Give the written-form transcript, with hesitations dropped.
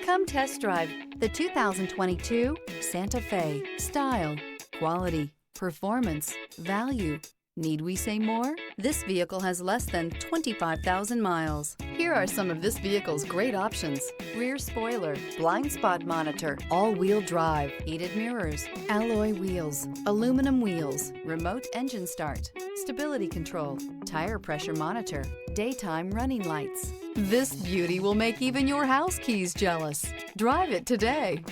Come test drive the 2022 Santa Fe. Style, quality, performance, value. Need we say more? This vehicle has less than 25,000 miles. Here are some of this vehicle's great options: rear spoiler, blind spot monitor, all-wheel drive, heated mirrors, alloy wheels, aluminum wheels, remote engine start, stability control, tire pressure monitor, daytime running lights. This beauty will make even your house keys jealous. Drive it today.